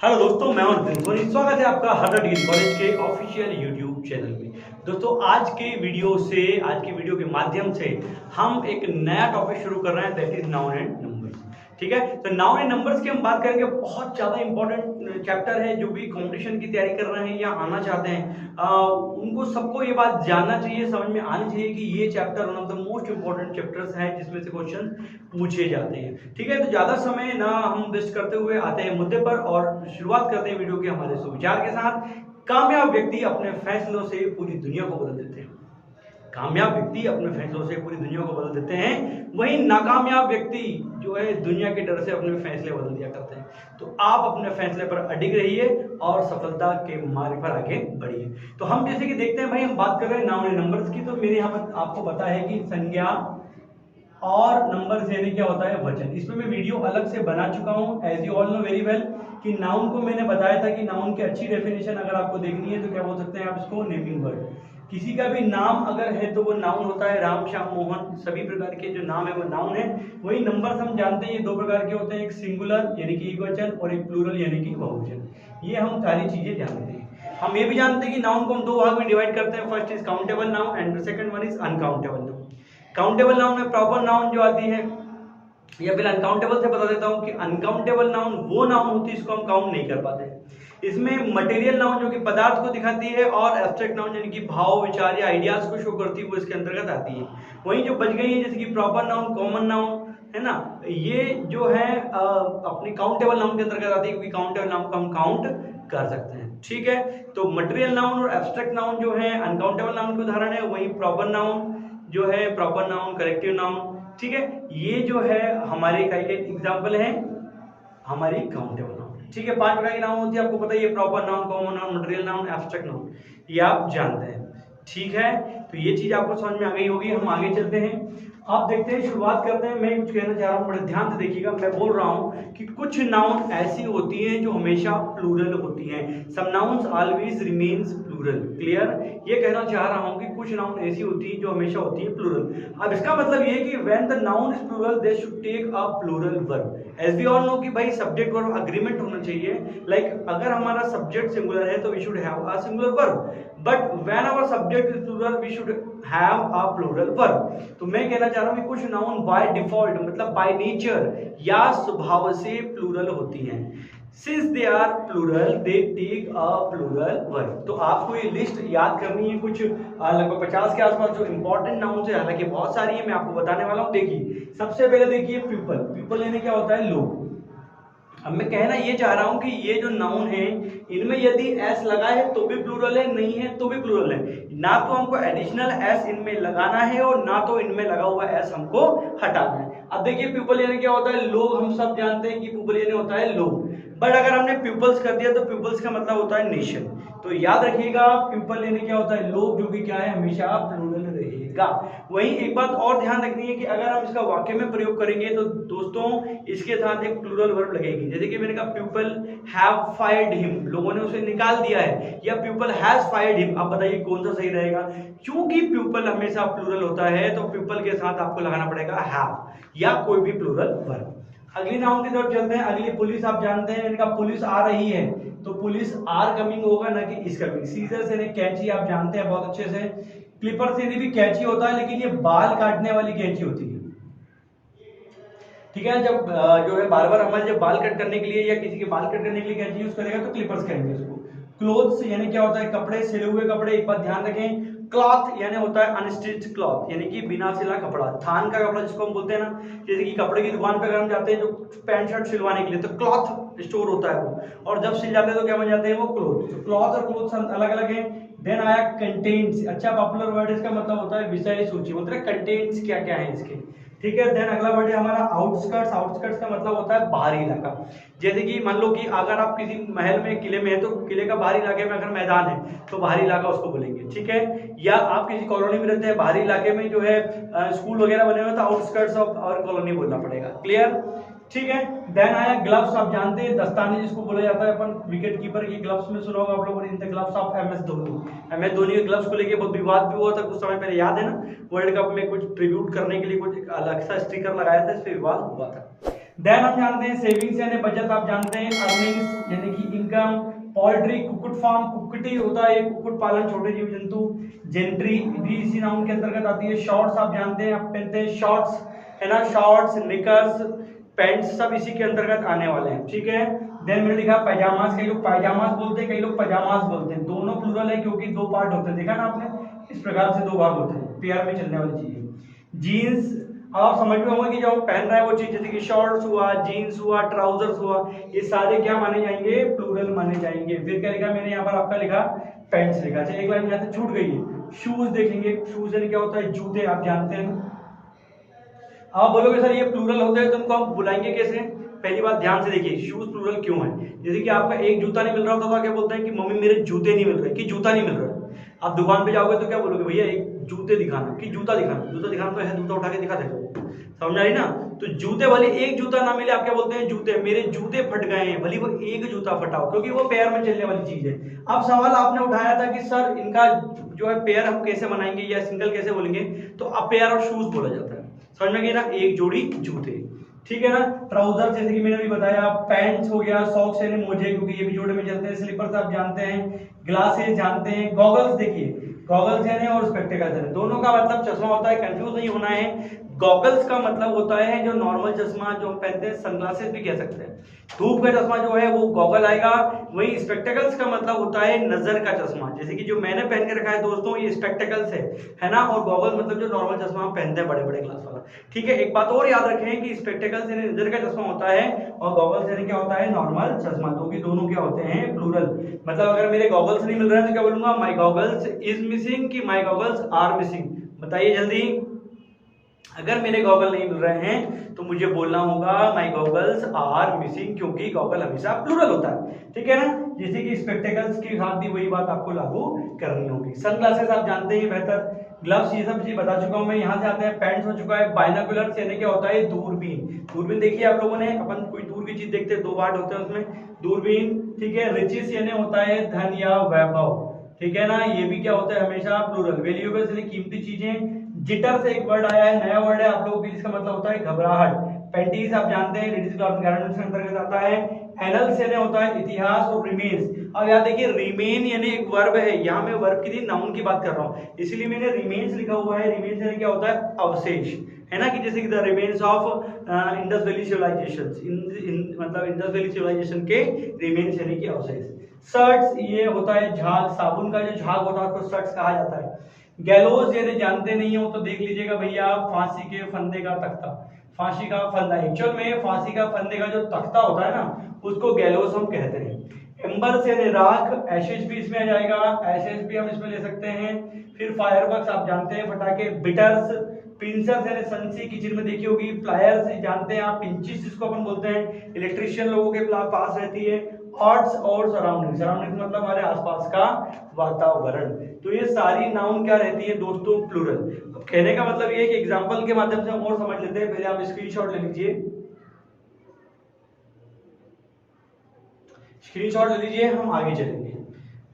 Hello दोस्तों, मैं हूं नितिन सोनी। स्वागत है आपका हार्वर्ड डिग्री कॉलेज के ऑफिशियल यूट्यूब चैनल में। दोस्तों, आज के वीडियो के माध्यम से हम एक नया टॉपिक शुरू कर रहे हैं, that is noun and numbers. ठीक है, तो नाउन एंड नंबर्स की हम बात करेंगे। बहुत ज़्यादा इंपॉर्टेंट चैप्टर है। जो भी कंपटीशन की तैयारी कर रहे हैं या आना चाहते हैं उनको सबको ये बात जानना चाहिए, समझ में आनी चाहिए कि ये chapter one of the most important chapters है जिसमें से क्वेश्चन पूछे जाते हैं। ठीक है, तो ज़्यादा समय ना हम वेस्ट करते हुए आते हैं मुद्दे पर और शुरुआत करते हैं वीडियो के हमारे सुविचार के साथ। कामयाब व्यक्ति अपने फैसलों से पूरी दुनिया को बदल देते हैं। कामयाब व्यक्ति अपने फैसलों से पूरी दुनिया को बदल देते हैं। वहीं नाकामयाब व्यक्ति जो है दुनिया के डर से अपने फैसले बदल दिया करते हैं। तो आप अपने फैसले पर अडिग रहिए और सफलता के मार्ग पर आगे बढ़िए। तो हम जैसे कि देखते हैं भाई, हम बात कर रहे हैं नाउन एंड नंबर्स की। तो मेरे यहाँ पर आपको पता है कि संज्ञा और नंबर यानी क्या होता है वचन। इसमें मैं वीडियो अलग से बना चुका हूं, as you all know very well, कि नाउन को मैंने बताया था कि नाउन की अच्छी डेफिनेशन अगर आपको देखनी है तो क्या बोल सकते हैं आप इसको, नेमिंग वर्ड। किसी का भी नाम अगर है तो वो नाउन होता है। राम, श्याम, मोहन, सभी प्रकार के जो नाम है वो नाउन है। वही नंबर हम जानते हैं ये दो प्रकार के होते हैं, एक सिंगुलर यानी कि एकवचन और एक प्लूरल यानी कि बहुवचन। ये हम सारी चीजें जानते हैं। हम ये भी जानते हैं कि नाउन को हम दो भाग में डिवाइड करते हैं। First is countable noun and second one is uncountable noun. Countable noun में प्रॉपर नाउन जो आती है, या फिर अनकाउंटेबल से बता देता हूं कि अनकाउंटेबल नाउन वो नाउन होती है इसको हम काउंट नहीं कर पाते। इसमें मटेरियल नाउन जो कि पदार्थ को दिखाती है और एब्स्ट्रैक्ट नाउन यानी कि भाव, विचार या आइडियाज को शो करती है वो इसके अंतर्गत आती है। वहीं जो बच गई है जैसे कि प्रॉपर नाउन, कॉमन नाउन, है ना, ये जो है अपनी काउंटेबल नाउन के अंतर्गत आती है क्योंकि काउंटेबल नाउन को हम काउंट कर सकते हैं। ठीक है, तो मटेरियल नाउन और एब्स्ट्रैक्ट नाउन जो है अनकाउंटेबल नाउन के उदाहरण है। वहीं प्रॉपर नाउन जो है, प्रॉपर नाउन, करेक्टिव नाउन, ठीक है, ये जो है हमारे कई एग्जाम्पल हैं हमारी काउंटेबल नाउन। ठीक है, 5 प्रकार की नाउन होती है, आपको पता है, ये proper noun, common noun, material noun, abstract noun, ये आप जानते हैं। ठीक है, तो ये चीज आपको समझ में आ गई होगी। हम आगे चलते हैं, आप देखते हैं, शुरुआत करते हैं। मैं कुछ कहना चाह रहा हूँ, बड़े ध्यान से देखिएगा। मैं बोल रहा हूँ कि कुछ नाउन ऐसी होती हैं जो हमेशा प्लूरल होती हैं। Some nouns always remains plural. Clear, ये कहना चाह रहा हूँ कि कुछ नाउन ऐसी होती है जो हमेशा होती है प्लूरल। अब इसका मतलब ये कि when the noun is plural they should take a plural verb. As we all know कि भाई सब्जेक्ट वर्ब अग्रीमेंट होना चाहिए। लाइक अगर हमारा सब्जेक्ट सिंगुलर है तो we should have a singular verb, but when our subject is plural we should have a plural verb. तो मैं कहना चाह रहा हूं कि कुछ नाउन बाय डिफॉल्ट मतलब बाय नेचर या स्वभाव से प्लूरल होती हैं। Since they are plural they take a plural verb. तो आपको ये लिस्ट याद करनी है, कुछ लगभग 50 के आसपास जो इंपॉर्टेंट नाउन है, हालांकि बहुत सारी है, मैं आपको बताने वाला हूं। देखिए, सबसे पहले देखिए पीपल। पीपल यानी क्या होता है, लोग। अब मैं कहना ये चाह रहा हूं कि ये जो नाउन है इनमें यदि एस लगा है तो भी प्लूरल है, नहीं है तो भी प्लूरल है। ना तो हमको एडिशनल एस इनमें लगाना है और ना तो इनमें लगा हुआ एस हमको हटाना है। अब देखिए, पीपल यानी क्या होता है, लोग। हम सब जानते हैं कि पीपल यानी होता है लोग, बट अगर हमने पीपल्स कर दिया तो पीपल्स का मतलब होता है नेशन। तो याद रखिएगा, पीपल यानी क्या होता है, लोग, जो कि क्या है, हमेशा प्लूरल रहेगा। वहीं एक बात और ध्यान रखनी है कि अगर हम इसका वाक्य में प्रयोग करेंगे तो दोस्तों इसके साथ एक प्लूरल वर्ब लगेगी। जैसे कि मैंने कहा पीपल हैव फायर्ड हिम, लोगों ने उसे निकाल दिया है, या पीपल हैज फायर्ड हिम। अब बताइए कौन सा सही रहेगा। क्योंकि पीपल हमेशा प्लूरल होता है तो पीपल के साथ आपको लगाना पड़ेगा हैव या कोई भी प्लूरल वर्ब। अगली नाउन की तरफ चलते हैं। अगली पुलिस, आप जानते हैं, इनका पुलिस आ रही है तो पुलिस आर कमिंग होगा, ना कि इज कमिंग। सीजर से कैंची, आप जानते हैं बहुत अच्छे से। क्लिपर से भी कैंची होता है, लेकिन ये बाल काटने वाली कैंची होती है। ठीक है, जब जो है बार बार हमारे जब बाल कट करने के लिए या किसी के बाल कट करने के लिए कैंची यूज करेगा तो क्लिपर्स कहेंगे उसको। क्लोथ्स यानी क्या होता है, कपड़े, सिले हुए कपड़े। एक बात ध्यान रखें, क्लॉथ यानी होता है अनस्टिच्ड क्लॉथ यानी कि बिना सिला कपड़ा। थान का कपड़ा जिसको हम बोलते हैं ना, जैसे कि कपड़े की दुकान पे अगर हम जाते हैं जो पैंट शर्ट सिलवाने के लिए, तो क्लॉथ स्टोर होता है वो, और जब सिल जाते हैं तो क्या बन जाते हैं वो क्लोथ। तो क्लॉथ और क्लोथ अलग अलग है। देन आया कंटेंट्स। अच्छा पॉपुलर वर्ड, इसका मतलब होता है विषय सूची, मतलब कंटेंट्स क्या क्या है इसके। ठीक है, देन अगला वर्ड है हमारा आउटस्कर्ट्स। आउटस्कर्ट्स का मतलब होता है बाहरी इलाका। जैसे कि मान लो कि अगर आप किसी महल में, किले में है तो किले का बाहरी इलाके में अगर मैदान है तो बाहरी इलाका उसको बोलेंगे। ठीक है, या आप किसी कॉलोनी में रहते हैं, बाहरी इलाके में जो है स्कूल वगैरह बने हुए तो आउटस्कर्ट्स ऑफ आवर कॉलोनी बोलना पड़ेगा। क्लियर, ठीक है। देन आया ग्लव्स, आप जानते हैं दस्ताने जिसको बोला जाता है अपन विकेट कीपर की ग्लव्स में सुना होगा आप लोगों ने, in the gloves of M S Dhoni. M S Dhoni के ग्लव्स को लेके बहुत विवाद भी हुआ था कुछ समय पहले, याद है ना, वर्ल्ड कप में कुछ ट्रिब्यूट करने के लिए कुछ अलग सा स्टिकर लगाया था, इस पे विवाद हुआ था। देन हम जानते हैं सेविंग्स यानी बचत, आप जानते हैं अर्निंग्स यानी कि इनकम, पोल्ट्री कुक्कुट फार्म, कुक्कुटी होता है कुक्कुट पालन, छोटे जीव जंतु, जेंट्री भी इसी नाउन के अंतर्गत आती है। शॉर्ट्स आप जानते हैं, आप पहनते हैं शॉर्ट्स, है ना, शॉर्ट्स, निकर्स, पैंट्स सब इसी के अंतर्गत आने वाले हैं, ठीक है। देन मैंने लिखा पैजामास, कई लोग पैजामास बोलते हैं, कई लोग पजामास बोलते हैं, दोनों प्लूरल है क्योंकि दो पार्ट होते हैं, देखा ना आपने, इस प्रकार से दो भाग होते हैं, पेयर में चलने वाली चीजें। जीन्स, अब आप समझ में होगा कि जो पहन रहा है वो चीज, जैसे कि शॉर्ट्स हुआ, जीन्स हुआ, ट्राउजर्स हुआ, ये सारे क्या माने जाएंगे, प्लूरल माने जाएंगे। फिर क्या लिखा मैंने यहाँ पर, आपका लिखा पैंट्स लिखा। अच्छा एक लाइन यहाँ से छूट गई है, शूज देखेंगे, शूज यानी क्या होता है, जूते, आप जानते हैं। आप बोलोगे सर ये प्लूरल होते हैं तो उनको हम बुलाएंगे कैसे? पहली बात ध्यान से देखिए, शूज प्लूरल क्यों है। जैसे कि आपका एक जूता नहीं मिल रहा होता तो क्या बोलते हैं कि मम्मी मेरे जूते नहीं मिल रहे, कि जूता नहीं मिल रहा। आप दुकान पे जाओगे तो क्या बोलोगे, भैया एक जूते दिखाना, कि जूता दिखाना, जूता दिखाना तो है, जूता उठा के दिखा देगा, समझ आई ना। तो जूते वाले एक जूता ना मिले, आप क्या बोलते हैं, जूते, मेरे जूते फट गए हैं, भले वो एक जूता फटा हो, क्योंकि वो पेयर में चलने वाली चीज है। अब सवाल आपने उठाया था कि सर इनका जो है पेयर हम कैसे बनाएंगे या सिंगल कैसे बोलेंगे, तो अब पेयर और शूज बोला जाता है, समझ में गई ना, एक जोड़ी जूते, ठीक है ना। ट्राउजर जैसे कि मैंने भी बताया, पैंट्स हो गया, सॉक्स यानी मोजे क्योंकि ये भी जोड़े में चलते हैं, स्लीपर्स आप जानते हैं, ग्लासेस जानते हैं, गॉगल्स देखिए, गॉगल्स यानी और स्पेक्टेकल्स यानी, दोनों का मतलब चश्मा होता है, कंफ्यूज नहीं होना है। गॉगल्स का मतलब होता है जो नॉर्मल चश्मा जो हम पहनते हैं, सनग्लासेस भी कह सकते हैं, धूप का चश्मा जो है वो गॉगल आएगा। वही स्पेक्टेकल्स का मतलब होता है नजर का चश्मा, जैसे कि जो मैंने पहन के रखा है दोस्तों ये स्पेक्टेकल्स है ना। और गॉगल मतलब जो नॉर्मल चश्मा हम पहनते हैं बड़े बड़े ग्लास वाला, ठीक है। एक बात और याद रखें कि स्पेक्टेकल्स यानी नजर का चश्मा होता है और गॉगल्स यानी क्या होता है, नॉर्मल चश्मा, तो कि दोनों क्या होते हैं, प्लूरल। मतलब अगर मेरे गॉगल्स नहीं मिल रहे हैं तो क्या बोलूंगा, माय गॉगल्स इज मिसिंग, कि माय गॉगल्स आर मिसिंग, बताइए जल्दी। अगर मेरे गॉगल नहीं मिल रहे हैं तो मुझे बोलना होगा माय गॉगल्स आर मिसिंग, क्योंकि गॉगल हमेशा प्लूरल होता है, ठीक है ना। जैसे कि स्पेक्टेकल्स के साथ भी वही बात आपको लागू करनी होगी। सनग्लासेस आप जानते हैं बेहतर, ग्लव्स ये सब चीज बता चुका हूं मैं। यहाँ से आते हैं, पैंट्स हो चुका है, बाइनोकुलर्स यानी क्या होता है, दूरबीन। दूरबीन देखिए आप लोगों ने, अपन कोई दूर की चीज देखते हैं, दो पार्ट होते हैं उसमें, दूरबीन, ठीक है। रिचेस यानी होता है धन या वैभव, ठीक है ना, ये भी क्या होता है, हमेशा प्लूरल। वैल्यूएबल्स यानी कीमती चीजें। जिटर से एक वर्ड आया है, नया वर्ड है आप लोगों के लिए, इसका मतलब होता है घबराहट। पैंटीज आप जानते हैं, लेडीज गारमेंट्स के अंतर्गत आता है। एनल्स यानी होता है इतिहास, और रिमेन्स, अब याद देखिए रिमेन यानी एक वर्ब है, यहाँ मैं वर्ब की नाउन की बात कर रहा हूँ, इसलिए मैंने रिमेन्स लिखा हुआ है। रिमेन्स यानी क्या होता है, अवशेष, है ना, कि जैसे कि the remains of Indus valley civilisation, मतलब इंडस वैली सिविलाइजेशन के रिमेन्स यानी कि अवशेष। शर्ट्स ये होता है झाग, साबुन का जो झाग होता है उसको शर्ट्स कहा जाता है। गैलोज यदि जानते नहीं हो तो देख लीजिएगा भैया, फांसी के फंदे का तख्ता, फांसी का फंदा, एक्चुअल में फांसी का फंदे का जो तख्ता होता है ना उसको गैलोज हम कहते हैं। एम्बर से राख, एशेज भी इसमें आ जाएगा, एशेज भी हम इसमें ले सकते हैं। फिर फायरवर्क्स आप जानते हैं, फटाके। बिटर्स, पिंसर्स यानी संसी, किचन में देखी होगी। प्लायर्स जानते हैं आप, पिंचिस जिसको अपन बोलते हैं, इलेक्ट्रिशियन लोगों के पास रहती है। हॉट्स और सराउंडिंग, सराउंडिंग मतलब हमारे आसपास का वातावरण। तो ये सारी नाउन क्या रहती है दोस्तों, प्लूरल। अब कहने का मतलब ये है कि एग्जांपल के माध्यम से हम और समझ लेते हैं। पहले आप स्क्रीनशॉट ले लीजिए, स्क्रीनशॉट ले लीजिए, हम आगे चलेंगे,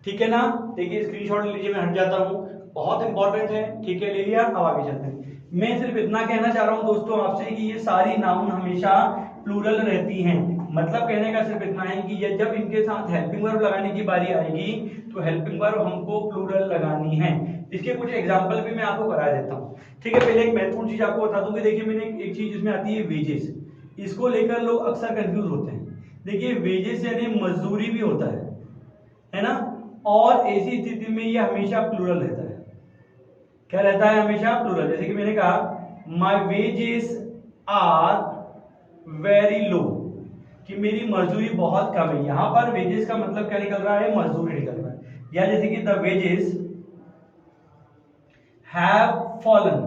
ठीक है ना। देखिए स्क्रीनशॉट ले लीजिए, मैं हट जाता हूँ, बहुत इंपॉर्टेंट है, ठीक है, ले लिया। अब आगे चलते हैं। मैं सिर्फ इतना कहना चाह रहा हूँ दोस्तों आपसे कि ये सारी नाउन हमेशा प्लूरल रहती हैं। मतलब कहने का सिर्फ इतना है कि ये जब इनके साथ हेल्पिंग वर्ब लगाने की बारी आएगी तो हेल्पिंग वर्ब हमको प्लूरल लगानी है। इसके कुछ एग्जांपल भी मैं आपको करा देता हूँ, ठीक है। पहले एक महत्वपूर्ण चीज आपको बता दूं कि देखिए मैंने एक चीज इसमें आती है वेजेस, इसको लेकर लोग अक्सर कंफ्यूज होते हैं। देखिए वेजेस यानी मजदूरी भी होता है ना, और ऐसी स्थिति में ये हमेशा प्लूरल रहता है। क्या रहता है, हमेशा प्लूरल। जैसे कि मैंने कहा my wages are very low, कि मेरी मजदूरी बहुत कम है। यहां पर वेजेस का मतलब क्या निकल रहा है, मजदूरी निकल रहा है। या जैसे कि द वेजेस हैव फॉलन,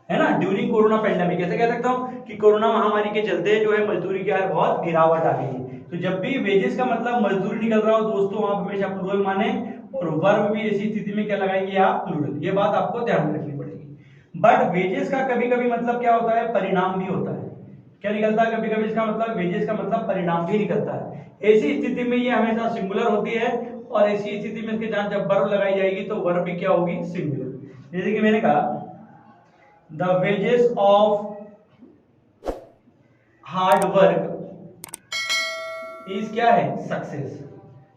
है ना, ड्यूरिंग कोरोना पेंडेमिक। कैसे कह सकता हूं कि कोरोना महामारी के चलते जो है मजदूरी क्या है, बहुत गिरावट आ गई है। तो जब भी वेजेस का मतलब मजदूरी निकल रहा हो दोस्तों, आप हमेशा प्लूरल माने, और वर्ब भी ऐसी स्थिति में क्या लगाएंगे आप, प्लूरल। ये बात आपको ध्यान में रखनी पड़ेगी। बट वेजेस का कभी कभी मतलब क्या होता है, परिणाम भी होता है। क्या निकलता है, कभी कभी इसका मतलब वेजेस का मतलब परिणाम भी निकलता है। ऐसी स्थिति में ये हमेशा सिंगुलर होती है, और ऐसी स्थिति में इसके साथ जब वर्ब लगाई जाएगी तो वर्ब भी क्या होगी, सिंगुलर। जैसे कि मैंने कहा the wages of hard work is क्या है, सक्सेस,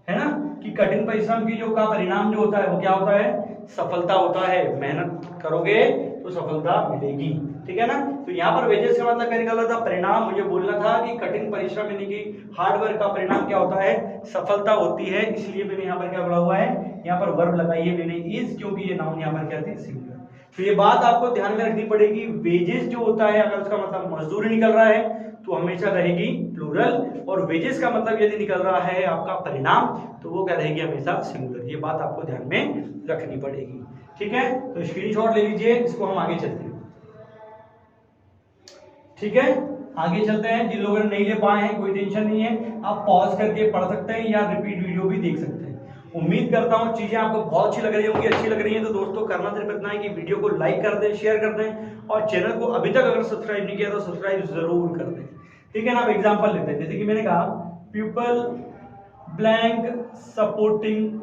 है ना, कि कठिन परिश्रम की जो का परिणाम जो होता है वो क्या होता है, सफलता होता है। मेहनत करोगे तो सफलता मिलेगी, ठीक है ना। तो यहाँ पर वेजेस का मतलब क्या निकल रहा था, परिणाम। मुझे बोलना था कि कठिन परिश्रम यानी कि हार्ड वर्क का परिणाम क्या होता है, सफलता होती है। इसलिए मैंने यहाँ पर क्या बोला हुआ है, यहाँ पर वर्ब लगाई है मैंने इज, क्योंकि ये नाउन यहाँ पर क्या थी, सिंगुलर। तो ये बात आपको ध्यान में रखनी पड़ेगी, वेजेस जो होता है अगर उसका मतलब मजदूरी निकल रहा है तो हमेशा रहेगी प्लूरल, और वेजेस का मतलब यदि निकल रहा है आपका परिणाम तो वो क्या रहेगी, हमेशा सिंगुलर। ये बात आपको ध्यान में रखनी पड़ेगी, ठीक है। तो स्क्रीनशॉट ले लीजिए, इसको हम आगे चलते हैं, ठीक है। आगे चलते हैं, जिन लोगों ने नहीं ले पाए हैं कोई टेंशन नहीं है, आप पॉज करके पढ़ सकते हैं या रिपीट वीडियो भी देख सकते हैं। उम्मीद करता हूँ चीजें आपको बहुत अच्छी लग रही होंगी। अच्छी लग रही है तो दोस्तों करना सिर्फ इतना है कि वीडियो को लाइक कर दें, शेयर कर दें, और चैनल को अभी तक अगर सब्सक्राइब नहीं किया तो सब्सक्राइब जरूर कर दें, ठीक है ना। अब एग्जांपल लेते हैं, जैसे कि मैंने कहा पीपल ब्लैंक सपोर्टिंग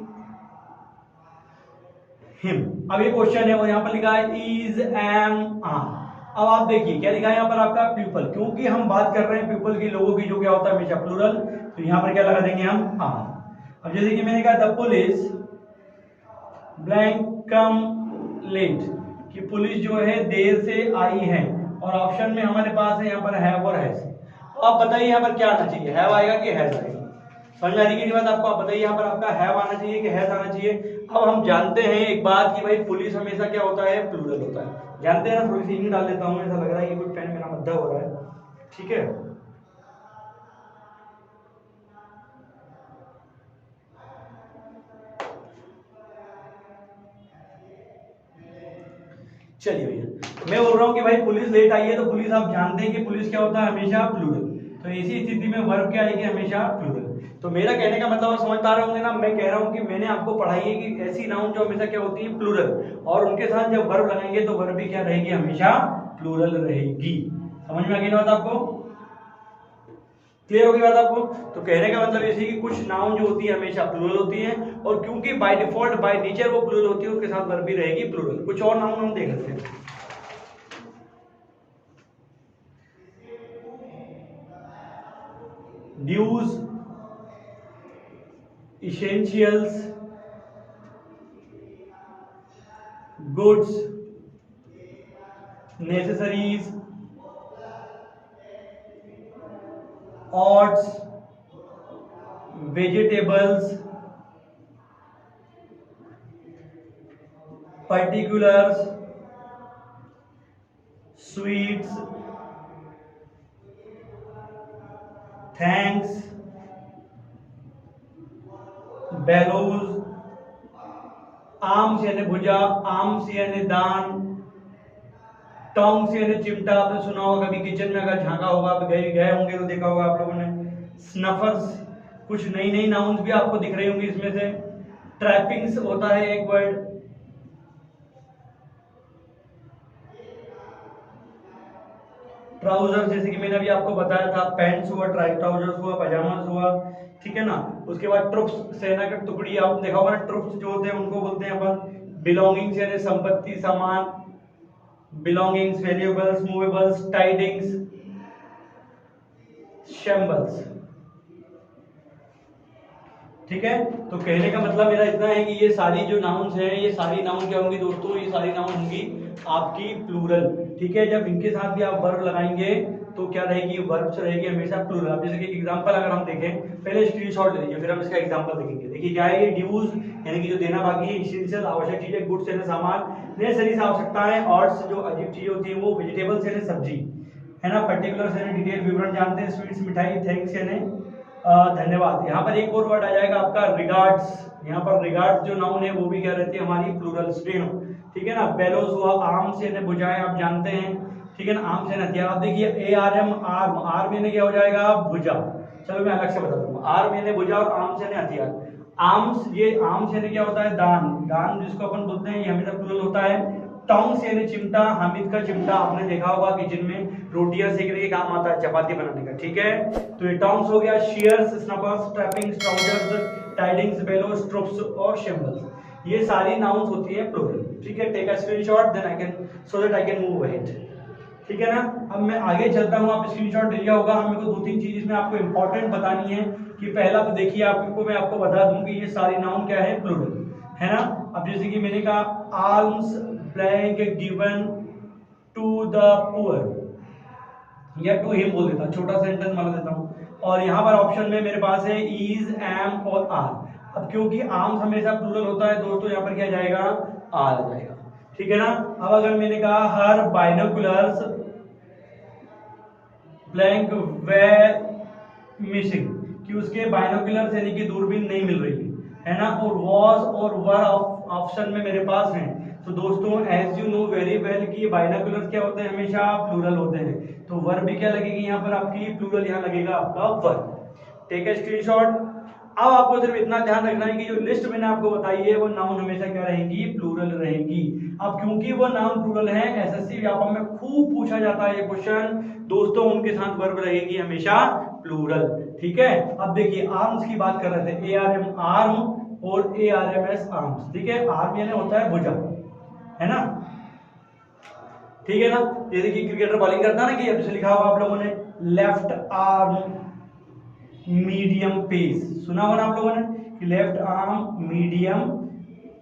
हिम। अब ये क्वेश्चन है और यहाँ पर लिखा है इज एम आर। अब आप देखिए क्या लिखा है यहाँ पर आपका पीपल, क्योंकि हम बात कर रहे हैं पीपल की, लोगों की, जो क्या होता है हमेशा प्लूरल, तो यहाँ पर क्या लगा देंगे हम, आर। अब जैसे कि मैंने कहा the police blank come late, कि पुलिस जो है देर से आई है, और ऑप्शन में हमारे पास है यहाँ पर हैव और हैज। तो आप बताइए यहाँ पर क्या आना चाहिए, हैव आएगा कि हैज आएगा, समझ में आ रही है बात आपको। आप बताइए यहाँ पर आपका हैव आना चाहिए कि हैज आना चाहिए। अब हम जानते हैं एक बात कि भाई पुलिस हमेशा क्या होता है, प्लूरल होता है, जानते हैं ना। थोड़ी सी इंक डाल देता हूँ, ऐसा लग रहा है कि कोई पेन मेरा मद्दा हो रहा है, ठीक है। चलिए भैया, मैं बोल रहा हूँ कि भाई पुलिस लेट आई है, तो पुलिस आप जानते हैं कि पुलिस क्या होता है, हमेशा प्लूरल। तो ऐसी स्थिति में वर्ब क्या आएगी, हमेशा प्लूरल। तो मेरा कहने का मतलब आप समझ पा रहे होंगे ना, मैं कह रहा हूँ कि मैंने आपको पढ़ाई है कि ऐसी नाउन जो हमेशा क्या होती है, प्लूरल, और उनके साथ जब वर्ब लगाएंगे तो वर्ब भी क्या रहेगी, हमेशा प्लूरल रहेगी। समझ में आ गई ना बात आपको, क्लियर होगी बात आपको। तो कहने का मतलब ऐसे कि कुछ नाउन जो होती है हमेशा प्लूरल होती है, और क्योंकि बाय डिफॉल्ट बाय नेचर वो प्लूरल होती है, उसके साथ वर्ब भी रहेगी प्लूरल। कुछ और नाउन हम देख लेते हैं, dues, essentials, goods, necessaries, odds, vegetables, particulars, sweets, thanks, bellows, arms यानी भुजा, आर्म्स यानी दान, टोंग्स यानी चिमटा। आपने सुना होगा कभी किचन में अगर झांका होगा, आप गए होंगे तो देखा होगा आप लोगों ने। स्नफर्स, कुछ नई नई नाउन्स भी आपको दिख रही होंगी इसमें से। ट्रैपिंग्स होता है एक वर्ड, ट्राउजर जैसे कि मैंने अभी आपको बताया था, पैंट्स हुआ, ट्राउजर्स हुआ, पजामास हुआ, ठीक है ना। उसके बाद ट्रुप्स, सेना की टुकड़ी, आपने देखा होगा ना, ट्रुप्स जो होते हैं उनको बोलते हैं अपन। बिलोंगिंग्स यानी संपत्ति, सामान, बिलोंगिंग्स, वैल्यूएबल्स, मूवेबल्स, टाइडिंग्स, शैम्बल्स, ठीक है। तो कहने का मतलब मेरा इतना है कि ये सारी जो नाउन्स हैं, ये सारी नाउन क्या होंगी दोस्तों, ये सारी नाउन होंगी आपकी प्लूरल, ठीक है। जब इनके साथ भी आप वर्ब लगाएंगे तो क्या रहेगी, वर्ब रहेगी हमेशा प्लूरल। अब जैसे कि एग्जांपल अगर हम देखें, पहले स्क्रीनशॉट ले लीजिए फिर हम इसका एग्जांपल देखेंगे। देखिए क्या है, ये ड्यूज यानी कि जो देना बाकी है, एसेंशियल आवश्यक चीजें, गुड्स यानी सामान, नेसेसरीज आवश्यकताएं, ऑड्स जो अजीब चीजें होती हैं वो, वेजिटेबल्स यानी सब्जी, है ना, पर्टिकुलर्स यानी डिटेल विवरण जानते हैं, स्वीट्स मिठाई, थैंक्स यानी धन्यवाद। यहाँ पर एक और वर्ड आ जाएगा आपका रिगार्ड्स। यहाँ पर रिगार्ड्स जो नाउन है वो भी क्या रहती है, हमारी प्लूरल, स्नेह, ठीक है ना। बेलोस हुआ, आर्म्स यानी भुजाएं, आप जानते हैं, ठीक है ना, आर्म्स यानी हथियार। आप देखिए ARM, आर्म, आर्म यानी क्या हो जाएगा, भुजा। चलो मैं अलग से बता दूंगा, आर्म यानी भुजा और आर्म्स यानी हथियार। आर्म्स, ये आर्म्स यानी क्या होता है, दान, दान जिसको अपन बोलते हैं, ये हमेशा प्लूरल होता है। टोंग्स यानी चिमटा, हामिद का चिमटा, आपने देखा होगा किचन में रोटियां सेकने के काम आता है, चपाती बनाने का, ठीक है। तो ये टोंग्स हो गया। Shears, snuffers, trappings, trousers, tidings, bellows, troops और शैम्बल्स, ये सारी नाउन्स होती है प्लूरल, ठीक है। Take a screenshot then I can, so that I can move ahead. ठीक है ना। अब मैं आगे चलता हूँ, आप स्क्रीनशॉट ले लिया होगा। मेरे को 2-3 चीज इसमें आपको इंपॉर्टेंट बतानी है कि पहला तो देखिए आपको मैं आपको बता दूं कि ये सारी नाउन क्या है, प्लूरल है ना। अब जैसे कि मैंने कहा alms blank given to the poor या टू हिम बोल देता, छोटा सेंटेंस बना देता हूँ। और यहाँ पर ऑप्शन में मेरे पास है इज, एम और आर। अब क्योंकि आर्म्स हमेशा प्लूरल होता है दोस्तों, यहाँ पर क्या जाएगा, आर आ जाएगा, ठीक है ना। अब अगर मैंने कहा हर बाइनोकुलर्स ब्लैंक वे मिसिंग, कि उसके बाइनोकुलर्स यानी कि दूरबीन नहीं मिल रही है ना, और वॉज और वर ऑप्शन में मेरे पास है। तो दोस्तों as you know very well कि बाइनोकुलर्स क्या होते हैं, हमेशा प्लूरल होते हैं। तो वर भी क्या लगेगी यहाँ पर आपकी, प्लूरल यहाँ लगेगा आपका वर। Take a screenshot. अब आपको सिर्फ इतना ध्यान रखना है कि जो लिस्ट मैंने आपको बताई है वो नाउन हमेशा क्या रहेगी, प्लूरल रहेगी। अब क्योंकि वो नाउन प्लूरल है, एसएससी व्यापम में खूब पूछा जाता है ये क्वेश्चन दोस्तों, उनके साथ वर्ब रहेगी हमेशा प्लूरल, ठीक है। अब देखिए आर्म्स की बात कर रहे थे, ARM आर्म और ARMS आर्म्स, ठीक है। आर्म यानी होता है भुजा, है ना, ठीक है ना। ये देखिए क्रिकेटर बॉलिंग करता है ना, कि अब से लिखा हुआ आप लोगों ने लेफ्ट आर्म मीडियम पेस, सुना होगा आप लोगों ने कि लेफ्ट आर्म मीडियम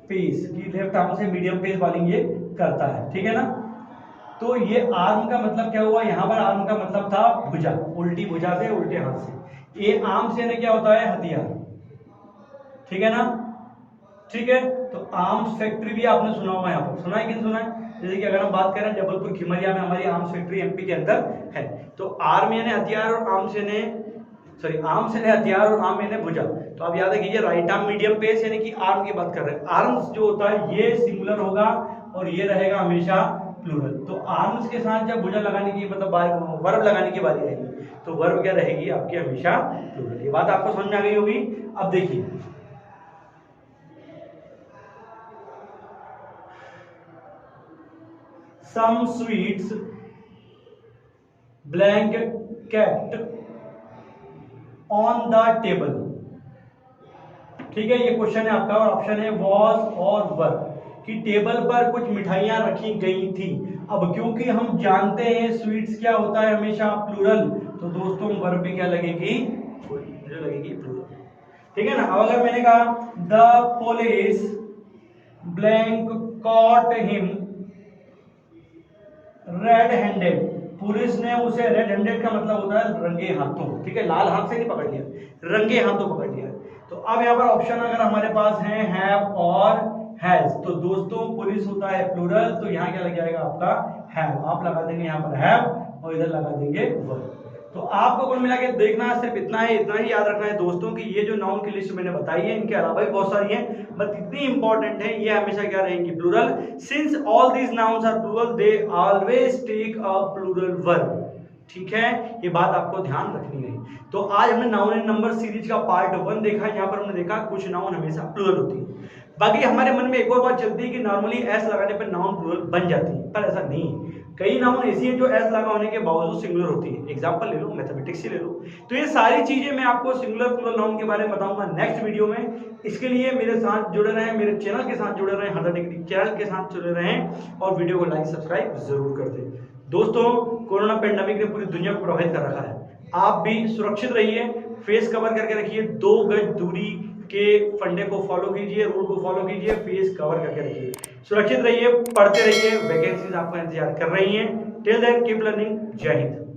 पेस, कि लेफ्ट आर्म से मीडियम पेस बॉलिंग ये करता है, ठीक है ना। तो ये आर्म का मतलब क्या हुआ, यहाँ पर आर्म का मतलब था भुजा, उल्टी भुजा से, उल्टे हाथ से। ये आर्म से क्या होता है, हथियार, ठीक है ना, ठीक है। तो आर्म्स फैक्ट्री भी आपने सुना होगा, यहाँ पर सुना है कि नहीं सुना है। जैसे कि अगर हम बात करें जबलपुर खिमरिया में हमारी आर्म्स फैक्ट्री एमपी के अंदर है। तो आर्म यानी हथियार और आर्म्स यानी आर्म्स यानी हथियार और आर्म यानी भुजा। तो आप याद रखिए राइट आर्म मीडियम पेस यानी कि आर्म की बात कर रहे हैं। आर्म्स जो होता है ये सिंगुलर होगा और ये रहेगा हमेशा प्लूरल। तो आर्म्स के साथ जब भुजा लगाने की मतलब वर्ब लगाने की बारी आएगी तो वर्ब क्या रहेगी आपकी, हमेशा प्लूरल। ये बात आपको समझ में आ गई होगी। अब देखिए some sweets blank kept on the table, ठीक है। ये क्वेश्चन है आपका और ऑप्शन है वॉज और वर, कि टेबल पर कुछ मिठाइयां रखी गई थी। अब क्योंकि हम जानते हैं स्वीट्स क्या होता है हमेशा प्लूरल, तो दोस्तों वर्ब भी क्या लगेगी, लगेगी प्लूरल, ठीक है ना। अब अगर मैंने कहा the police blank cot him red handed, police ने उसे रेड हैंडेड का मतलब होता है रंगे हाथों, ठीक है, लाल हाथ से नहीं पकड़ लिया, रंगे हाथों पकड़ लिया। तो अब यहाँ पर ऑप्शन अगर हमारे पास है हैव और हैज, तो दोस्तों पुलिस होता है प्लूरल, तो यहाँ क्या लग जाएगा आपका हैव, आप लगा देंगे यहाँ पर हैव और इधर लगा देंगे वर्ब। तो आपको कुल मिला के देखना सिर्फ इतना है, इतना ही याद रखना है दोस्तों कि ये जो नाउन की लिस्ट मैंने बताई है इनके अलावा भी बहुत सारी हैं, बट इतनी इंपॉर्टेंट है, ये हमेशा क्या रहेंगी, plural. Since all these nouns are plural they always take a plural verb, ठीक है, ये बात आपको ध्यान रखनी है। तो आज हमने नाउन एंड नंबर सीरीज का पार्ट 1 देखा, यहाँ पर हमने देखा कुछ नाउन हमेशा प्लूरल होती है। बाकी हमारे मन में एक और बात चलती है कि नॉर्मली एस लगाने पर नाउन प्लूरल बन जाती है, पर ऐसा नहीं है। कई नाउन ऐसी हैं जो एस लगा होने के बावजूद सिंगुलर होती है। एग्जांपल ले लो, मैथमेटिक्स ही ले लो। तो ये सारी चीजें मैं आपको सिंगुलर प्लूरल नाउन के बारे में बताऊंगा नेक्स्ट वीडियो में। इसके लिए मेरे साथ जुड़े रहें, मेरे चैनल के साथ जुड़े रहें, 100 डिग्री चैनल के साथ जुड़े रहें और वीडियो को लाइक सब्सक्राइब जरूर कर दें। दोस्तों कोरोना पेंडेमिक ने पूरी दुनिया को प्रभावित कर रखा है, आप भी सुरक्षित रहिए, फेस कवर करके रखिए, 2 गज दूरी के फंडे को फॉलो कीजिए, रूल को फॉलो कीजिए, फेस कवर करके रखिए, सुरक्षित रहिए, पढ़ते रहिए, वैकेंसीज आपको इंतजार कर रही हैं। टिल देन कीप लर्निंग, जय हिंद।